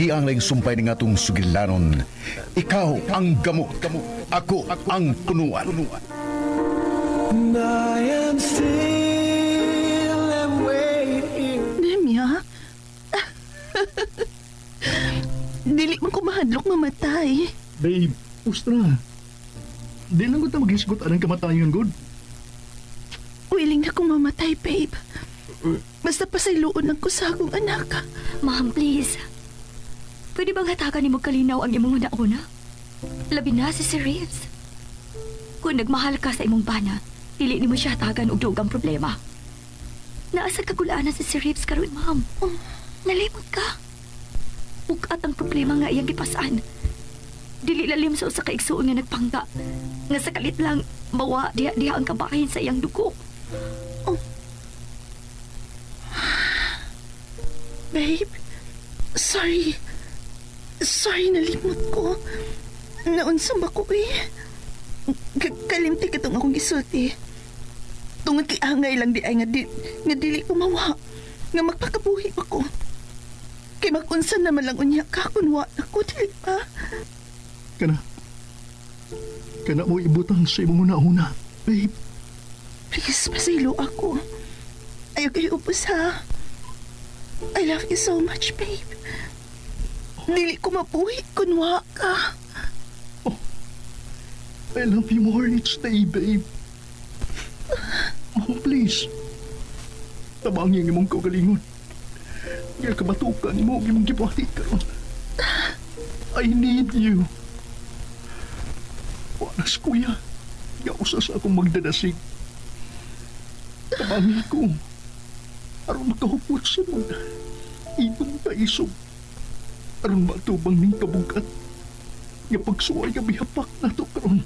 di ang laing sumpay ng atong sugilanon. Ikaw ang gamot, ako ang punuan. And I am still and waiting. Nemya? Dili man ko mahadlok mamatay. Babe, ustra. Di lang ko ta mag-isgot anang kamatayon, good. Willing na kong mamatay, babe. Basta pasayloon lang ko sa akong anak. Ma'am, please. Pwede bang hatagan ni mo kalinaw ang imong una-una? Labi na si Sir Reeves. Kung nagmahal ka sa imong bana, dili ni mo siya hatagan og dugang problema. Naasa kagulaanan si Sir Reeves karon, ma'am. Nalimot ka. Bukat ang problema nga iyang gipasan. Dili lalim sa usa ka igsuon nga nagpangga. Nga sakalit lang mawa diha ang kabahin sa iyang dugo. Babe, sorry. Sorry, nalimot ko. Naunsam ako eh. Kalimti ka itong akong gisulti. Tungod kay angay lang di ay nga dili ko mawa. Nga magpakabuhi ako. Kay makunsan naman lang unya ka kunwa ako, dili pa. Kana mo ibutang sa imong una-una, babe. Please, pasaylo ako. Ayaw kayo upos ha. I love you so much, babe. Dili ko mabuhi kunwa ka. I love you more each day, babe. Mom, please. Tabangin imong kaugalingon. Nga kabatukan mo imong gibuhati karon. I need you. Wanas, kuya. Gausa sa akong magdadasig. Tabangin ko. Aron makahupot sa mga ibang kaisog. Aron matubang ning kabugat. Nga pagsuway nga bihapak na to karon.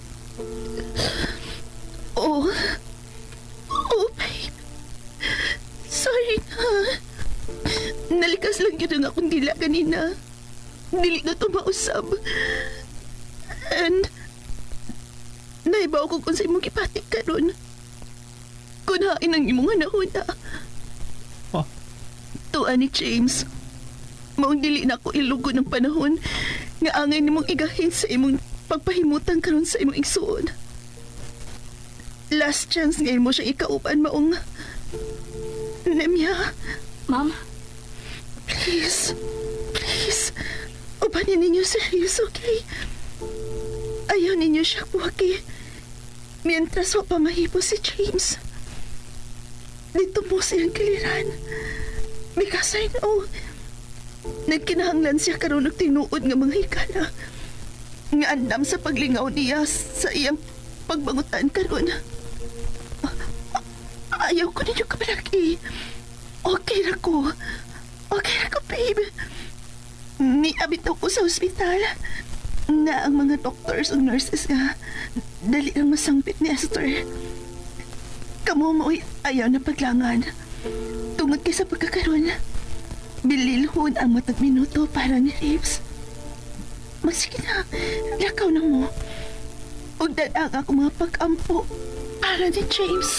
Oh, babe. Sorry na. Nalikas lang yun ang akong dila kanina. Dili na ito mausab. And, naibaw ko kung sa imong ipatik ka ron. Kunain ang imong nahuna. Ha? Tuan ni James. Maong dili na ako ilugo ng panahon nga angay nimong igahin sa imong pagpahimutan karon sa imong igsuon. Last chance ngayon mo siya ikauban, maong... Nemya, Ma'am, please. Ubanin ninyo si Reeves, okay? Ayaw ninyo siya buwagi. Mientras wa pa mahipo si James. Dito mo siyang kiliran. Because I know, nagkinahanglan siya karon og tinuod nga mga hikala. Nga andam sa paglingaw niya sa iyang pagbangutan karon. Ayaw ko ninyo kabalaki. Okay ra ko, babe. Niabitaw ko sa ospital na ang mga doctors o nurses nga dali lang masangpit ni Esther. Kamu mo'y ayaw na paglangan. Tungod kay sa pagkakaroon, bililhon ang matag minuto para ni Reeves. Magsige na, lakaw na mo. Huwag dadang ako mga pag-ampo para ni James.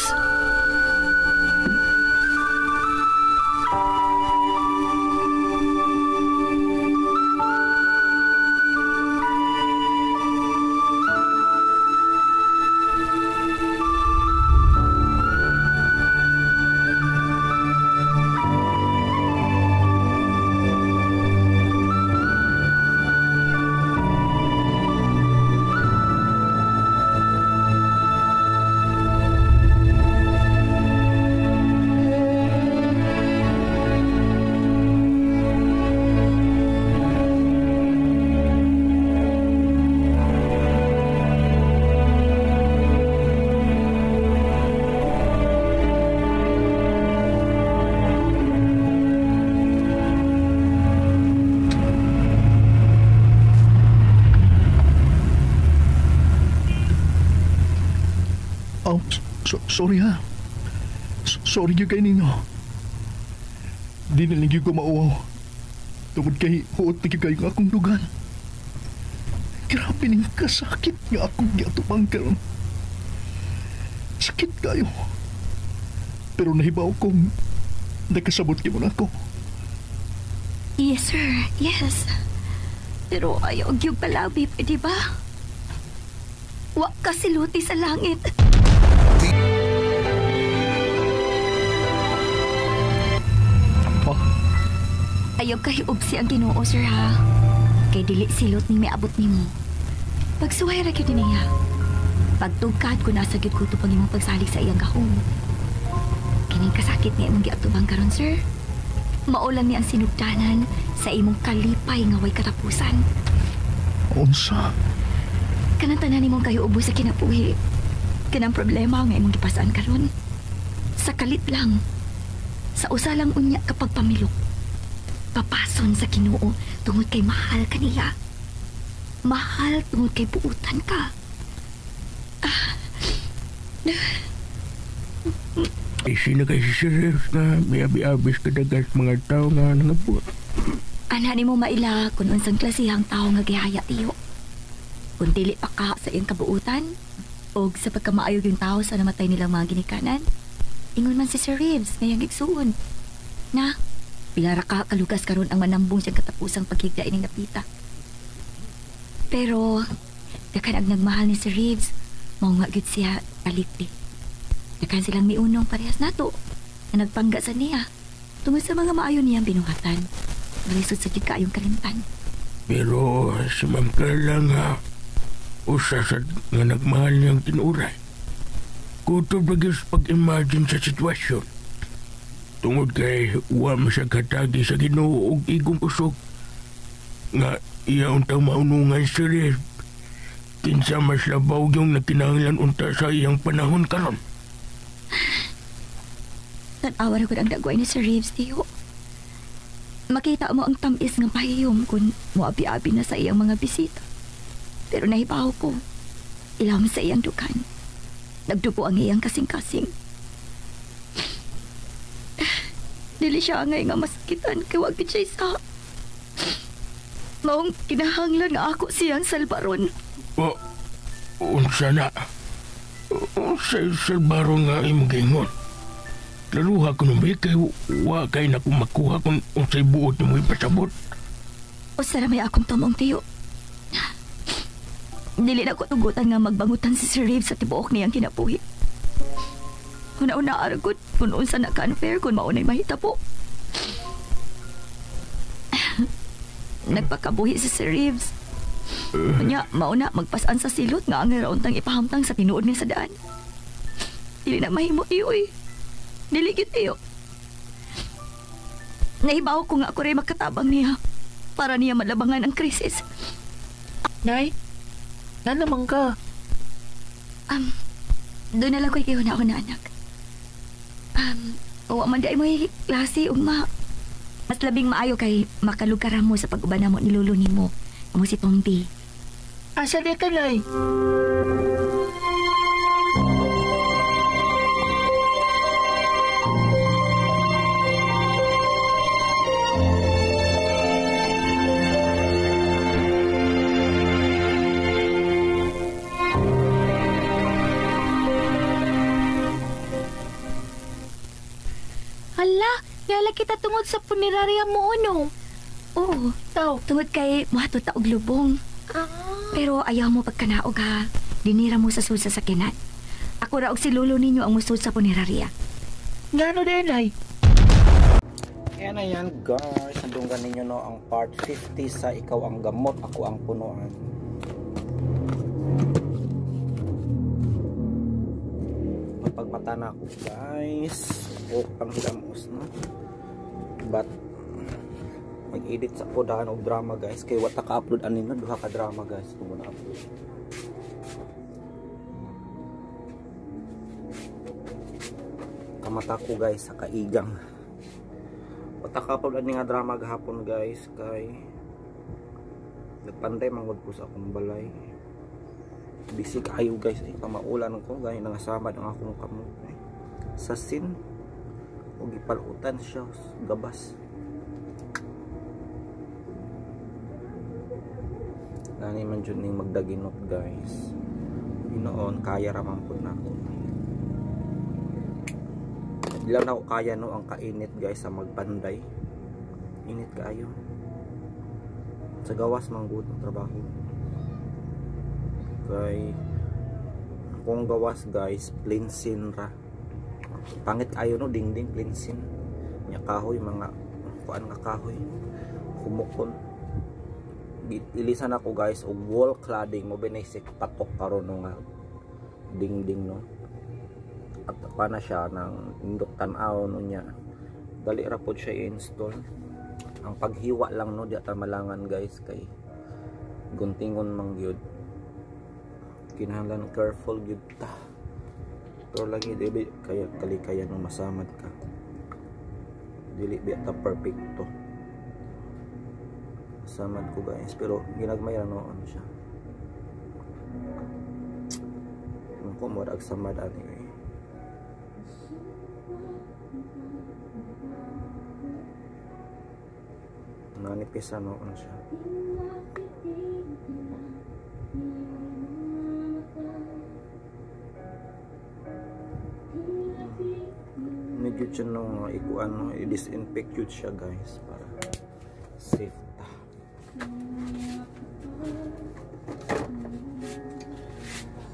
Sorry ha. Sorry yung kay ninyo. Di na lang yung kumauaw. Tungod kay huot na kayo ng akong dugan. Grabe ning kasakit nga akong giatupang karon. Sakit kayo. Pero nahibaw kong nakasabot kayo na ako. yes, sir. Yes. Pero ayaw yung palabi, pwede ba? Wa ka siluti sa langit. Apa? Ayaw kahiubsi ang Ginoo, sir, ha? Kay dili silot ni may abot nimo. Pagsuway ra gyud niya. Pagtugkad ko nasa gyud ko tupang imong pagsalig sa iyang gahom. Kining kasakit nga imong giatubang karon, sir. Maulang ni ang sinugdanan sa imong kalipay nga way katapusan. Unsa? Kanang tanan nimong kahiubo sa kinabuhi. Kanang problema nga imong gipasaan karon. Sa kalit lang. Sa usa lang unya kapag pamilok. Papason sa Ginoo tungod kay mahal kaniya. Mahal tungod kay buutan ka. Sino kay si Sirius na may abi-abis kadagas mga tao nga nangabot? Ana nimo maila kung unsang klasihang tao nga gihaya tiyo. Kung dili pa ka sa iyang kabuutan o sa pagkamaayog yung tao sa namatay nilang mga ginikanan, ingon man si Sir Reeves ngayang igsuon. Na, pilara ka kalugas karon ang manambong siyang katapusang paghigda ining napita. Pero, dakan ang nagmahal ni Sir Reeves, mao nga gyud siya kalipli. Dakan silang miunong parehas nato na nagpangga sa niya tungod sa mga maayo niyang binuhatan. Malisod sa gyud kaayong kalimtan. Pero si Ma'am Carla nga usa sa nga nagmahal niyang tinuray. Kutob lagi sa pag-imagine sa sitwasyon. Tungod kay wa man siya katagi sa Ginoo og igong usog nga iya untang maunungan si Rev. Kinsa mas labaw yung nakinahanglan unta sa iyang panahon karon. Tanawa ra gud ang dagway ni Sir Reeves tiyo. Makita mo ang tamis nga pahiyom kung moabi-abi na sa iyang mga bisita. Pero nahibaw ko, ilawom sa iyang dukan. Nagdupo ang iyang kasing-kasing. Dili siya ngay nga masakitan kay wag siya isa. Maong kinahanglan nga ako siyang salbaron. Unsa na? Unsa salbaro nga imong gingon? Laruha ko nung kay wa kay na kung makuha kung unsay buot ni mo ipasabot. O saramay akong tumong tiyo. Dili na ko tugutan nga magbangutan si Sir Reeves sa tibuok niyang kinabuhi. Una-una aragot kung unsa na ka-unfair kung maunay mahitabo. Nagpakabuhi si Sir Reeves. Kanya, mauna magpasan sa silot nga ang rauntang ipahamtang sa tinuod niya sa daan. Dili na mahimo iyo eh. Dili gyud iyo. Nahibaw ko nga ako rin makatabang niya para niya malabangan ang krisis. Nay, na naman ka? Doon na lang ko'y kayo na ako na anak. Uwa man di mo klase, uma. Mas labing maayo kay makalugara mo sa pag-uban mo ni lolo nimo. Amo si Tompi. Asa di ka, Nay? Hala, yala kita tungod sa punerarya mo, ano? Oo, Tao. tungod kay mahato ta og lubong. Pero ayaw mo pagkanaog ha. Dinira mo sa sud sa sakinan. Ako ra og si lolo ninyo ang musud sa punerarya. Ngano din, Nay? Yan na yan guys, nandunggan ninyo no ang part 50 sa Ikaw ang Gamot, Ako ang Punuan. Mapagmata na ako guys, ang hilamos no. But mag-edit sa podahan og drama guys, kay wata ka-upload anin na duha ka drama guys kung na upload. Kamata ko guys sa kaigang. Wata ka-upload ani nga drama gahapon guys, kay nagpanday mangod ko sa akong balay. Busy kayo guys, ay pamaulan ko guys, nangasamad ang akong kamot sa sin o gipalutan siya gabas. Nani man dyan ning magdaginot guys. Inoon kaya raman po na ako. Dilaw na ako kaya no ang kainit guys sa magpanday. Init kayo. Sa gawas man gud ang trabaho. Kay kung gawas guys, plinsin ra. Pangit ayo no, dingding plinsin. Nya kahoy, mga kuan nga kahoy. Kumukon. Ilisan ako guys og wall cladding mo binisik patok karon no nga dingding no. At pa na siya ng indok tan-aw no nya. Dali ra pod siya i-install. Ang paghiwa lang no, di ata malangan guys kay guntingon mang gyud. Kinahanglan careful gyud ta. Pero lagi dili kaya kalikayan ng masamad ka. Dili bi ata perfecto. Masamad ko guys, pero ginagmay ra noon siya. Ko mo ag samad ani. Nanipis noon siya. Medyo siya nung ikuan no, i-disinfect yun siya guys para safe ta.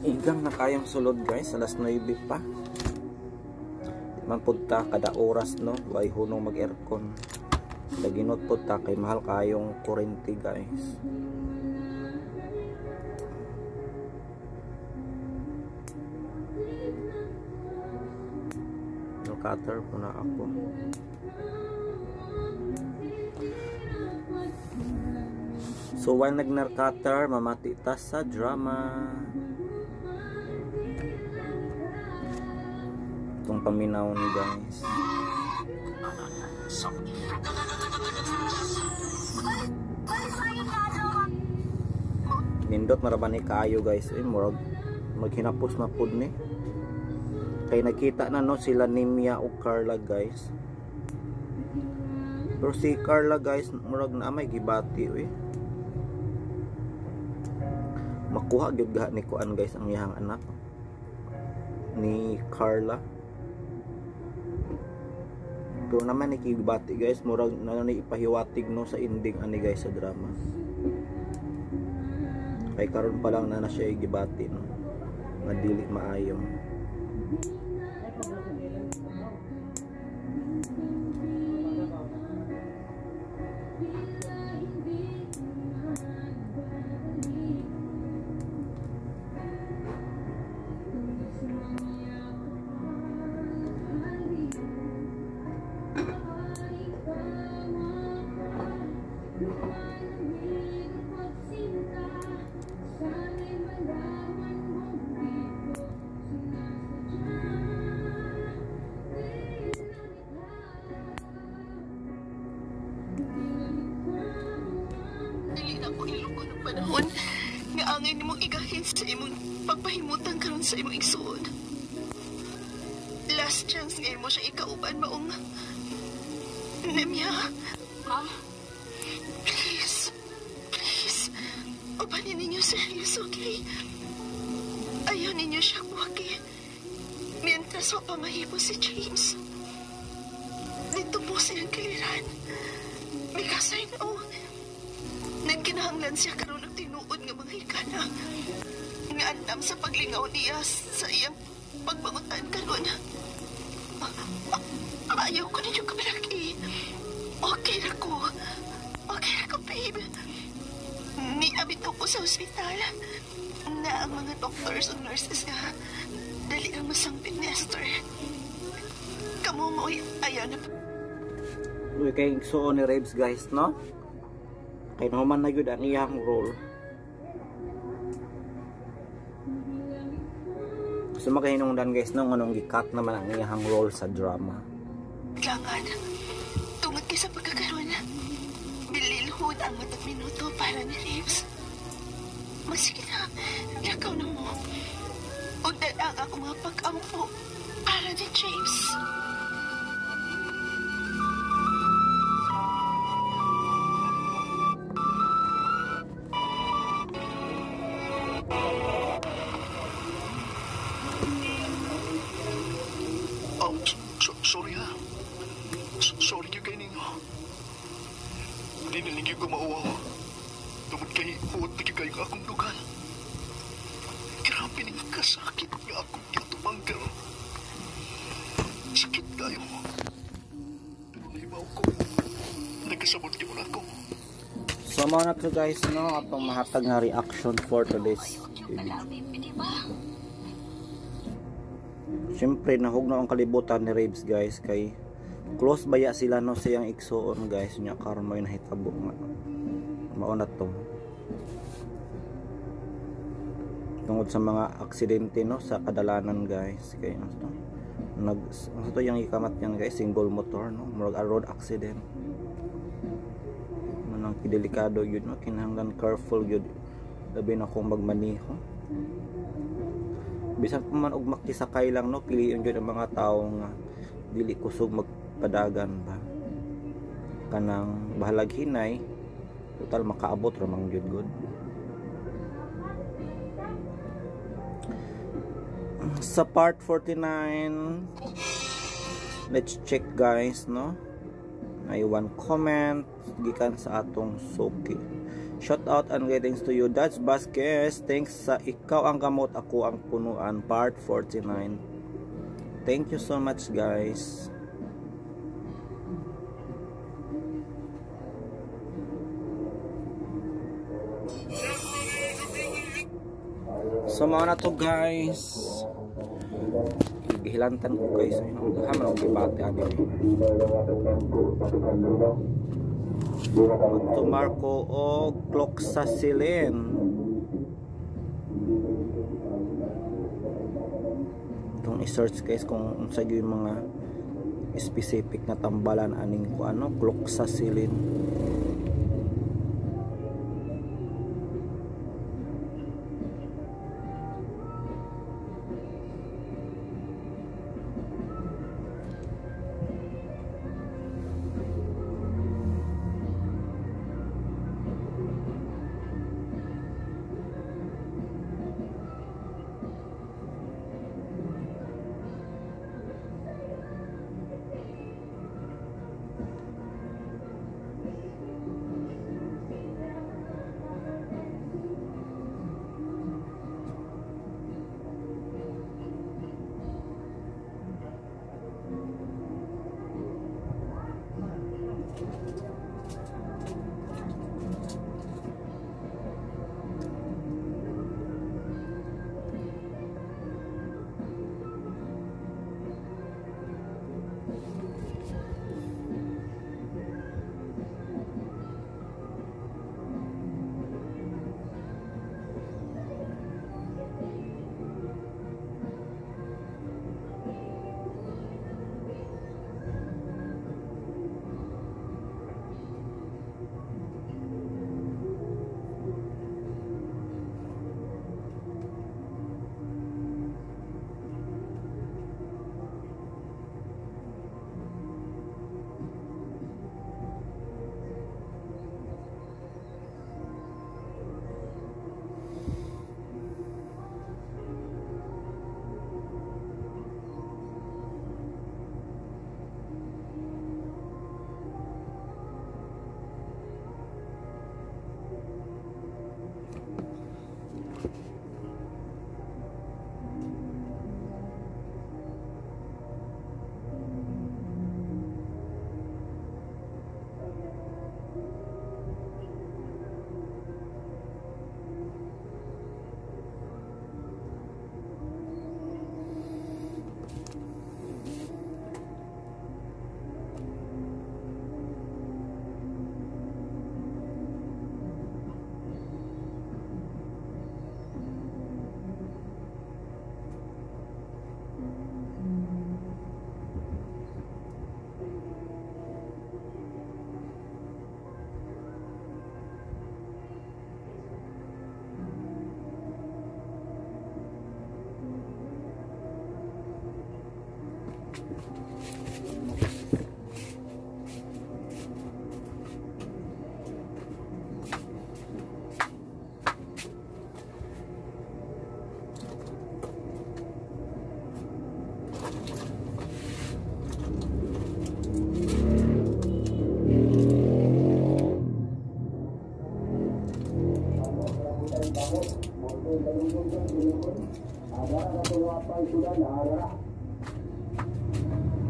Igang na kayang sulod guys, alas 9 pa. Man punta kada oras no, way hunong mag-aircon. Daginot po ta kay mahal kayong kurente guys. Cutter po na ako. So while nagnar-cutter, mamati ta sa drama. Itong paminaw ni guys. Nindot marabani kayo guys. Murag maghinapos na pod ni. Kay nakita na no sila ni Mia o Carla guys. Pero si Carla guys murag na may gibati makuha gyud gaha ni kuan guys ang iyang anak ni Carla. Pero naman ni gibati guys murag na ipahiwatig no sa ending ani guys sa drama. Kay karon pa lang na siya gibati no. Nga dili maayo. Nga angay ni mong igahin sa imong pagpahimutan karon sa imong igsuon. Last chance ngayon mo siya ikauban maong Nemya. Ma'am? Please. Upanin ninyo serious, okay? Ayaw ninyo siya kuwagi. Mientras wa pa mahimo si James. Dito po silang kaliran. Because I know nagkinahanglan siya karon og tinuod nga mga hikana. Nga andam sa paglingaw niya sa iyang pagbangutan karon. Ayaw ko ninyo kabalaki. Okay na ko, babe. Niabit ako sa ospital na ang mga doctors o nurses nga dali ang masampin ni Esther. Kamu mo ayaw na. Uy, kay suon ni Rebs guys, no? Kay naman na yun ang iyang role. So makahinungdan guys, no? Anong gikat naman ang iyang role sa drama. Langan, tungod kay sa pagkakaroon, bililhod ang matag minuto para ni Rebs. Magsige na, lakaw na mo. O dalang ako mga pag-ampo para ni James. Sorry ha. Sorry yung kayo ninyo. Hindi naligyo ko mauwa ko. Nagbuot na kayo nga akong dugan. Grabe ning kasakit nga akong ginatubanggan. Sakit kayo. Limaw ko. Nagkasabot kayo na ako. So mga na to guys, no, atong mahatag nga reaction for today's video. Siyempre nahug na ang kalibutan ni Rabes guys, kay close baya sila no sa iyang igsoon guys, nya karon may nahitabo nga mauna to tungod sa mga aksidente no sa kadalanan guys, kay ano to yung ikamat yan guys, single motor no, murag a road accident. Manang delikado yun no, kinahanglan careful yun labi na kung magmaneho. Bisan pa man og makisakay lang no, piliin yun ang mga tao nga dili kusog magpadagan ba, kanang bahalag hinay total makaabot ramang jud good. Sa part 49, let's check guys no, ay one comment gikan sa atong Suki. Shout out and greetings to you Dutch Vasquez, thanks sa ikaw ang gamot ako ang punuan, part 49. Thank you so much guys. So mga na to guys, gihilantan ko guys, haman og ibate ani magtumar ko og cloxacillin. Itong i-search guys kung unsa gyud mga specific na tambalan aning ko ano, cloxacillin.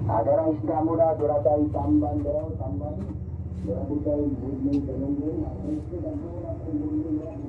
Ada orang isda muda, duratai tamban, tamban. Duratai budni, tenunggu, dan